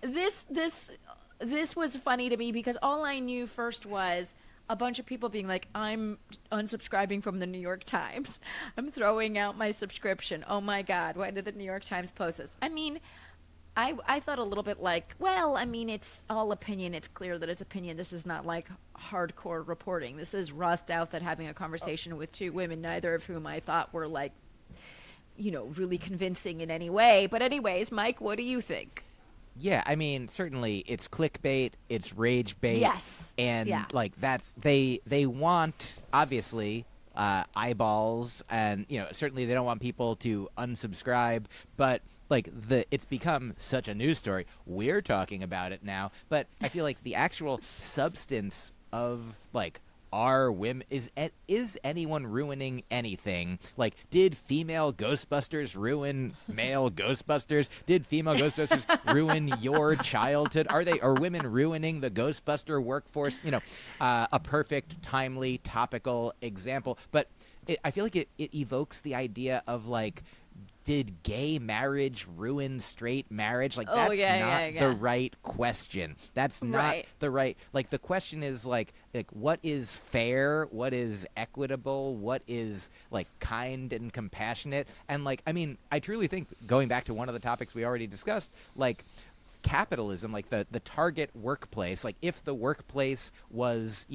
this was funny to me because all I knew first was a bunch of people being like, I'm unsubscribing from the New York Times. I'm throwing out my subscription. Oh my God, why did the New York Times post this? I mean, I thought a little bit like, well, I mean, it's all opinion. It's clear that it's opinion. This is not like hardcore reporting. This is Ross Douthat having a conversation with 2 women, neither of whom I thought were like, really convincing in any way. But anyways, Mike, what do you think? Yeah, I mean, certainly it's clickbait, it's rage bait. Yes. And yeah. like they want, obviously, eyeballs, and certainly they don't want people to unsubscribe, but like it's become such a news story. We're talking about it now, but I feel like the actual substance of like, are women, is anyone ruining anything? Like, did female Ghostbusters ruin male Ghostbusters? Did female Ghostbusters ruin your childhood? Are women ruining the Ghostbuster workforce? A perfect, timely, topical example. But I feel like it evokes the idea of like, did gay marriage ruin straight marriage? Like, that's not the right question. That's not the right... Like, the question is, like, what is fair? What is equitable? What is, like, kind and compassionate? And, like, I mean, I truly think, going back to one of the topics we already discussed, like... capitalism, like the target workplace, like if the workplace was,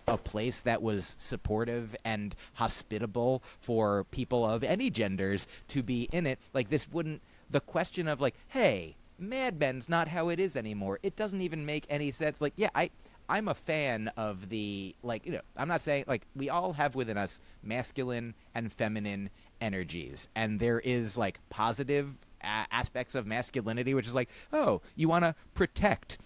a place that was supportive and hospitable for people of any genders to be in it, like this wouldn't, the question of like, hey, Mad Men's not how it is anymore, it doesn't even make any sense. Like, yeah, I'm a fan of the, like, I'm not saying, like, we all have within us masculine and feminine energies, and there is like positive aspects of masculinity, which is like, oh, you want to protect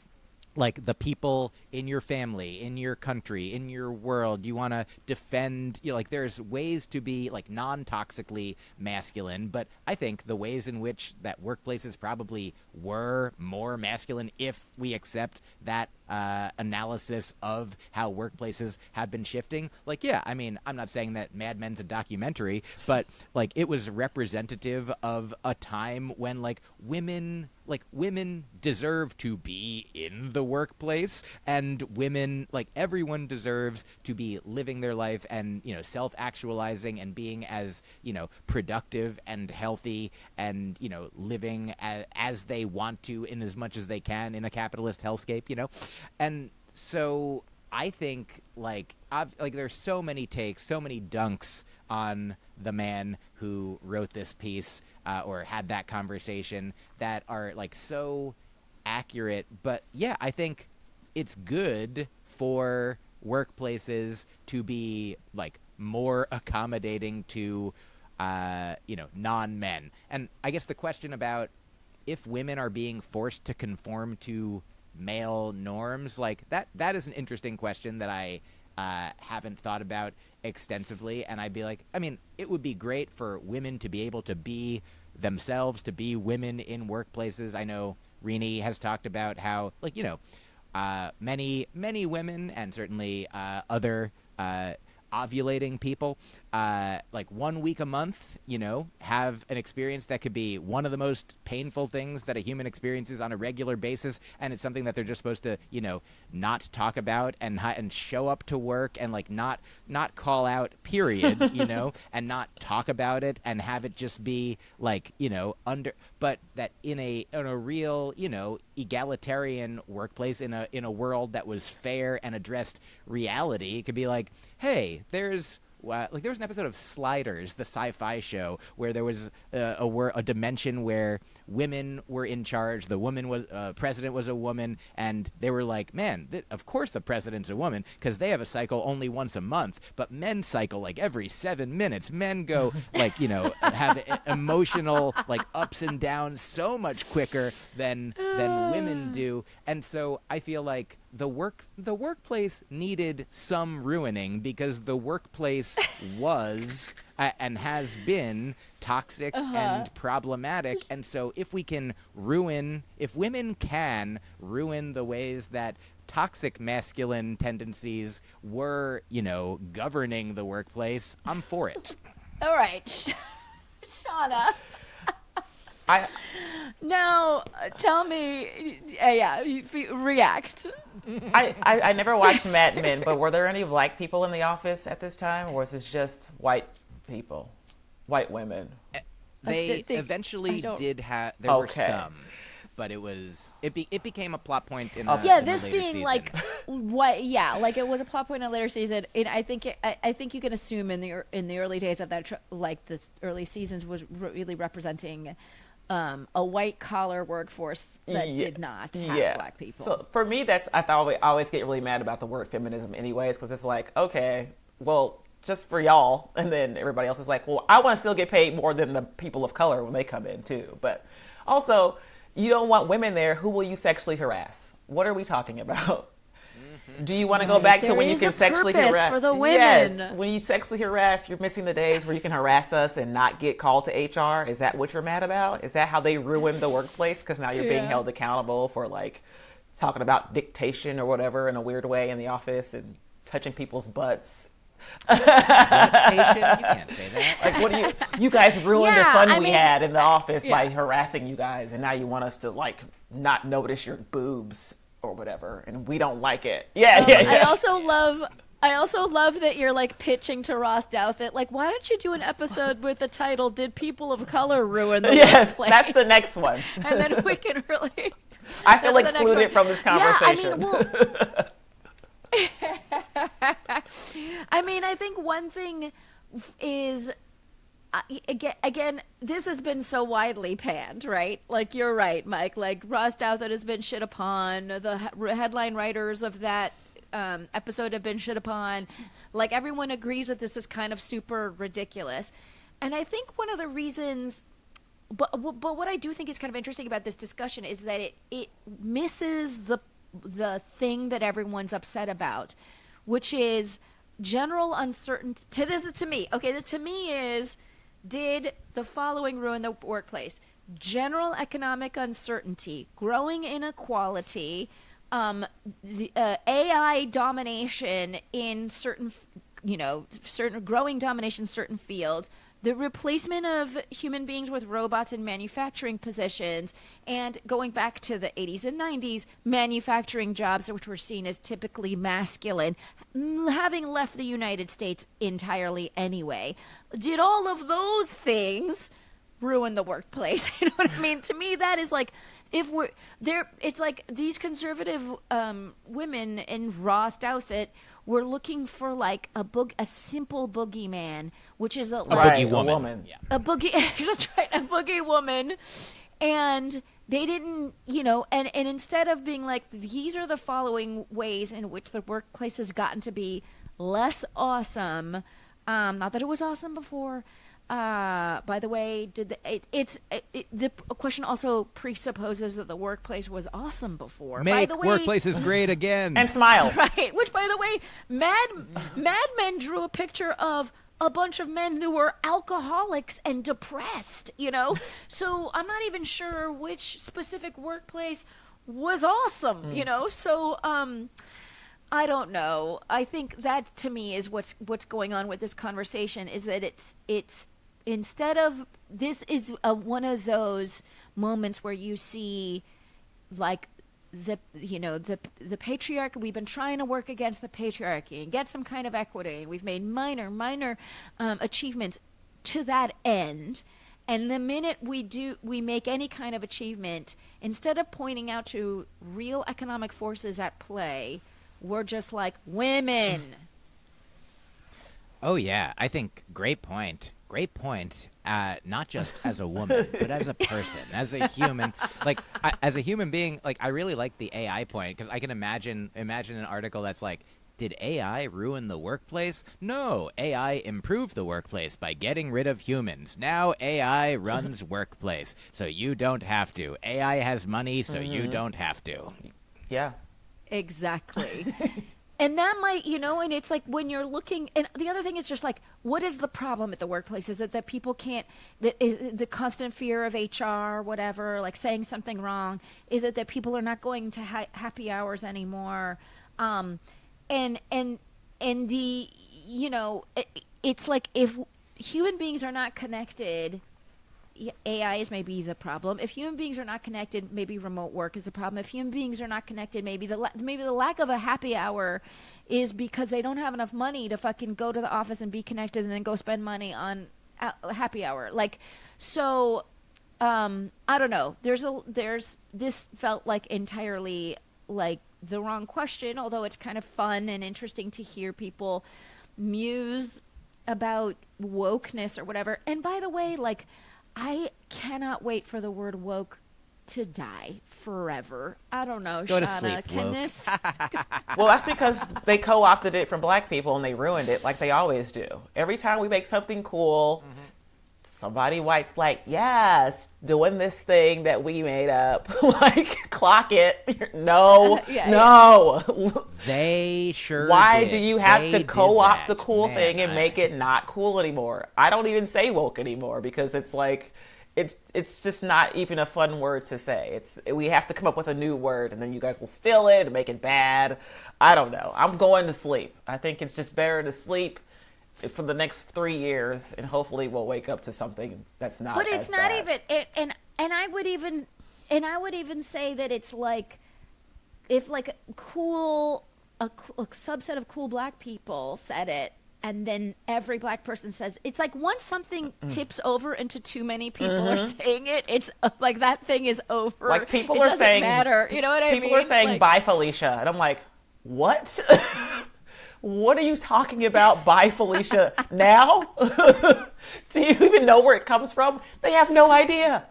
like the people in your family, in your country, in your world. You want to defend, like there's ways to be like non-toxically masculine, but I think the ways in which that workplaces probably were more masculine, if we accept that analysis of how workplaces have been shifting, like, yeah, I mean, I'm not saying that Mad Men's a documentary, but like it was representative of a time when like women like women deserve to be in the workplace, and women, like everyone deserves to be living their life and, you know, self-actualizing and being as, you know, productive and healthy and, you know, living as they want to in as much as they can in a capitalist hellscape, you know. And so I think like there's so many takes, so many dunks on the man who wrote this piece or had that conversation that are like so accurate. But yeah, I think it's good for workplaces to be like more accommodating to you know, non-men. And I guess the question about if women are being forced to conform to male norms, like that is an interesting question that I haven't thought about extensively. And I'd be like, I mean, it would be great for women to be able to be themselves, to be women in workplaces. I know Rinni has talked about how, like, you know, many women and certainly other ovulating people, like 1 week a month, you know, have an experience that could be one of the most painful things that a human experiences on a regular basis, and it's something that they're just supposed to, you know, not talk about and show up to work and like not call out, period, you know, and not talk about it and have it just be like, you know, but that in a real, you know, egalitarian workplace, in a world that was fair and addressed reality, it could be like, hey, there's like there was an episode of Sliders, the sci-fi show, where there was a dimension where women were in charge. The woman was president was a woman, and they were like, man, of course the president's a woman because they have a cycle only once a month, but men cycle like every 7 minutes. Men go like, you know, have emotional like ups and downs so much quicker than women do. And so I feel like the workplace needed some ruining because the workplace was and has been toxic and problematic. And so if women can ruin the ways that toxic masculine tendencies were, you know, governing the workplace, I'm for it. All right. Shauna. Now, tell me, react. I never watched Mad Men, but were there any black people in the office at this time, or was it just white people, white women? They eventually did have. There were some, but it became a plot point in the this later being season. like what? Yeah, like it was a plot point in a later season. And I think you can assume in the early days of that, like this early seasons was really representing a white collar workforce that did not have black people. So for me, I always get really mad about the word feminism anyways, because it's like, okay, well, just for y'all. And then everybody else is like, well, I want to still get paid more than the people of color when they come in too. But also, you don't want women there. Who will you sexually harass? What are we talking about? Do you want to go back to when you can sexually harass? For the women. Yes, when you sexually harass, you're missing the days where you can harass us and not get called to HR. Is that what you're mad about? Is that how they ruined the workplace? Because now you're being held accountable for like talking about dictation or whatever in a weird way in the office and touching people's butts. Dictation? You can't say that. Like, what do you guys ruined the fun we had in the office by harassing you guys, and now you want us to like not notice your boobs or whatever, and we don't like it. Yeah. I also love that you're like pitching to Ross Douthat, like, why don't you do an episode with the title "Did People of Color Ruin the Workplace?" That's the next one. And then we can really. I feel excluded from this conversation. I mean, I think one thing is. Again, this has been so widely panned, right? Like, you're right, Mike. Like, Ross Douthat has been shit upon. The headline writers of that episode have been shit upon. Like, everyone agrees that this is kind of super ridiculous. And I think one of the reasons, but what I do think is kind of interesting about this discussion is that it misses the thing that everyone's upset about, which is general uncertainty. To me, is, did the following ruin the workplace? General economic uncertainty, growing inequality, the AI domination in certain growing domination in certain fields, the replacement of human beings with robots in manufacturing positions, and going back to the 80s and 90s, manufacturing jobs which were seen as typically masculine, having left the United States entirely anyway. Did all of those things ruin the workplace? You know what I mean? To me, that is like, if we're there, it's like these conservative women in Ross outfit were looking for like a simple boogeyman, which is a boogie woman. Yeah. a boogie. That's right, a boogie woman, and they didn't, and instead of being like, these are the following ways in which the workplace has gotten to be less awesome. Not that it was awesome before. By the way, the question also presupposes that the workplace was awesome before. Make by the way, workplaces great again. And smile. Right. Which, by the way, Mad Men drew a picture of a bunch of men who were alcoholics and depressed, So I'm not even sure which specific workplace was awesome, So, I don't know. I think that, to me, is what's going on with this conversation, is that it's instead of, this is one of those moments where you see, like, the patriarchy. We've been trying to work against the patriarchy and get some kind of equity. We've made minor achievements to that end. And the minute we make any kind of achievement, instead of pointing out to real economic forces at play, we're just like, women. Oh, yeah. I think great point. Great point. Not just as a woman, but as a person, as a human. Like, as a human being, like, I really like the AI point, because I can imagine an article that's like, did AI ruin the workplace? No, AI improved the workplace by getting rid of humans. Now AI runs workplace, so you don't have to. AI has money, so you don't have to. Yeah. Exactly. And that might, and it's like, when you're looking, and the other thing is just like, what is the problem at the workplace? Is it that people can't, the constant fear of HR, whatever, like saying something wrong? Is it that people are not going to happy hours anymore? And the, it's like, if human beings are not connected, AI is maybe the problem. If human beings are not connected, maybe remote work is a problem. If human beings are not connected, maybe the lack of a happy hour is because they don't have enough money to fucking go to the office and be connected and then go spend money on a happy hour. Like, so, I don't know. This felt like entirely like the wrong question, although it's kind of fun and interesting to hear people muse about wokeness or whatever. And by the way, like, I cannot wait for the word woke to die forever. I don't know, Go to Shanna. sleep, Can woke. this? Well, that's because they co-opted it from black people and they ruined it like they always do. Every time we make something cool, somebody white's like, yes, doing this thing that we made up. Like, clock it. No, no. They sure Why did. do you have They to did co-opt that. the cool Man, thing and make it not cool anymore? I don't even say woke anymore, because it's like, it's just not even a fun word to say. We have to come up with a new word, and then you guys will steal it and make it bad. I don't know. I'm going to sleep. I think it's just better to sleep for the next 3 years, and hopefully we'll wake up to something that's not. But it's as not bad. even it, and I would even say that it's like, if like a subset of cool black people said it, and then every black person says, it's like, once something tips over into too many people are saying it, it's like, that thing is over. Like, people it are doesn't saying, matter. You know what I mean? People are saying, like, bye Felicia, and I'm like, what? What are you talking about, bye Felicia, now? Do you even know where it comes from? They have no idea.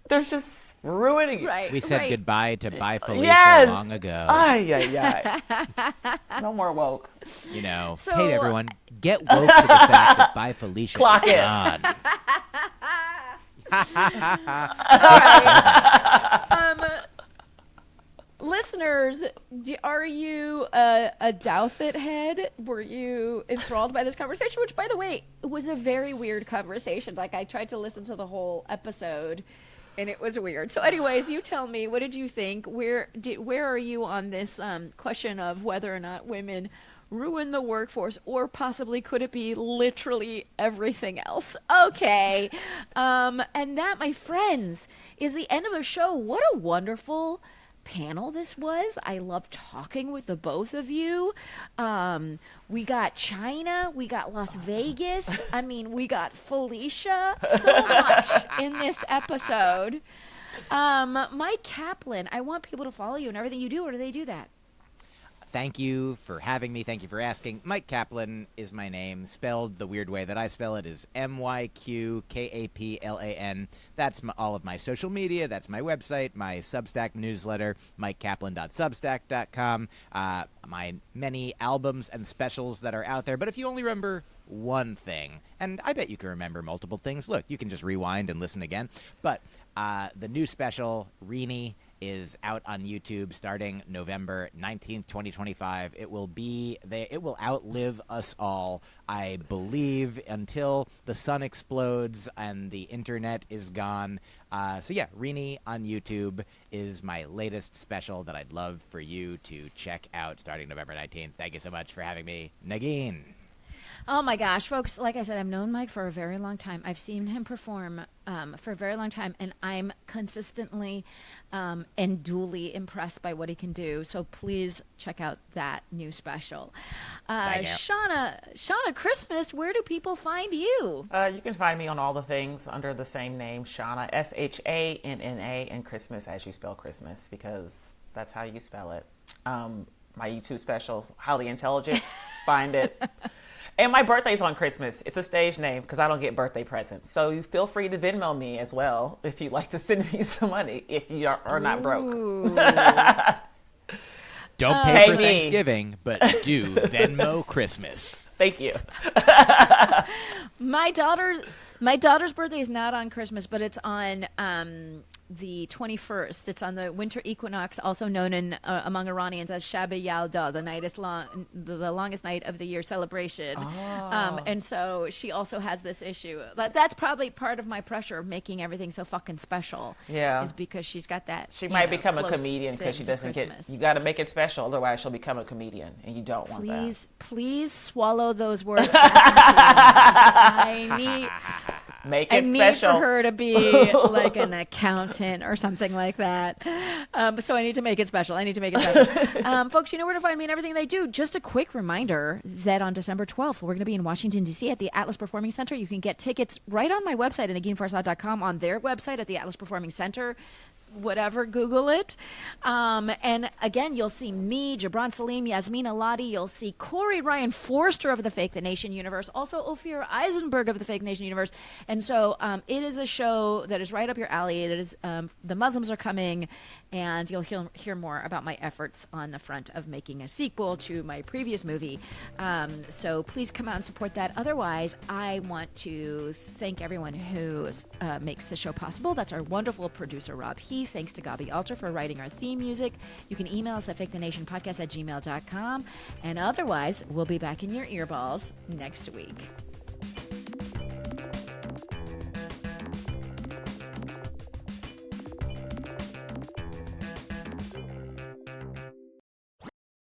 They're just ruining it. right. We said right. goodbye to Bye Felicia Yes. long ago. Ay, ay, ay. No more woke. So- hey everyone, get woke to the fact that Bye Felicia Clock is it. gone. Listeners, are you a Douthat head? Were you enthralled by this conversation? Which, by the way, was a very weird conversation. Like, I tried to listen to the whole episode, and it was weird. So, anyways, you tell me, what did you think? Where are you on this question of whether or not women ruin the workforce, or possibly could it be literally everything else? Okay. And that, my friends, is the end of a show. What a wonderful panel this was. I love talking with the both of you. We got China, we got Las Vegas. I mean, we got Felicia. So much in this episode. Myq Kaplan, I want people to follow you and everything you do. Where do they do that? Thank you for having me. Thank you for asking. Myq Kaplan is my name. Spelled the weird way that I spell it is MyQ Kaplan. That's all of my social media. That's my website, my Substack newsletter, MyQKaplan.substack.com, my many albums and specials that are out there. But if you only remember one thing, and I bet you can remember multiple things, look, you can just rewind and listen again. But the new special, Rinni, is out on YouTube starting November 19th, 2025. It will outlive us all, I believe, until the sun explodes and the internet is gone. So yeah, Rinni on YouTube is my latest special that I'd love for you to check out starting November 19th. Thank you so much for having me, Negin. Oh my gosh, folks, like I said, I've known Myq for a very long time. I've seen him perform for a very long time, and I'm consistently and duly impressed by what he can do. So please check out that new special. Shanna Christmas, where do people find you? You can find me on all the things under the same name, Shanna, Shanna, and Christmas as you spell Christmas, because that's how you spell it. My YouTube specials, highly intelligent, find it. And my birthday's on Christmas. It's a stage name because I don't get birthday presents. So you feel free to Venmo me as well if you'd like to send me some money if you are not broke. Don't pay for Thanksgiving, but do Venmo Christmas. Thank you. My daughter's birthday is not on Christmas, but it's on the 21st. It's on the winter equinox, also known among Iranians as Shab Yalda, the longest night of the year celebration. And so she also has this issue. That's probably part of my pressure of making everything so fucking special. Yeah, is because she's got that. She might become a comedian because she doesn't get. You got to make it special, otherwise she'll become a comedian, and you don't want that. Please swallow those words back into you. I need. Make it special. I need for her to be like an accountant or something like that. So I need to make it special. Folks, you know where to find me and everything they do. Just a quick reminder that on December 12th, we're going to be in Washington, D.C. at the Atlas Performing Center. You can get tickets right on my website at NeginFarsad.com, on their website at the Atlas Performing Center. Whatever, Google it. And again, you'll see me, Jabran Salim, Yasmin Aladi. You'll see Corey Ryan Forster of the Fake the Nation universe, also Ophir Eisenberg of the Fake Nation universe. And so it is a show that is right up your alley. It is the Muslims are coming, and you'll hear more about my efforts on the front of making a sequel to my previous movie. So please come out and support that. Otherwise, I want to thank everyone who makes the show possible. That's our wonderful producer, Rob Heath. Thanks to Gabi Alter for writing our theme music. You can email us at fakethenationpodcast@gmail.com. And otherwise, we'll be back in your earballs next week.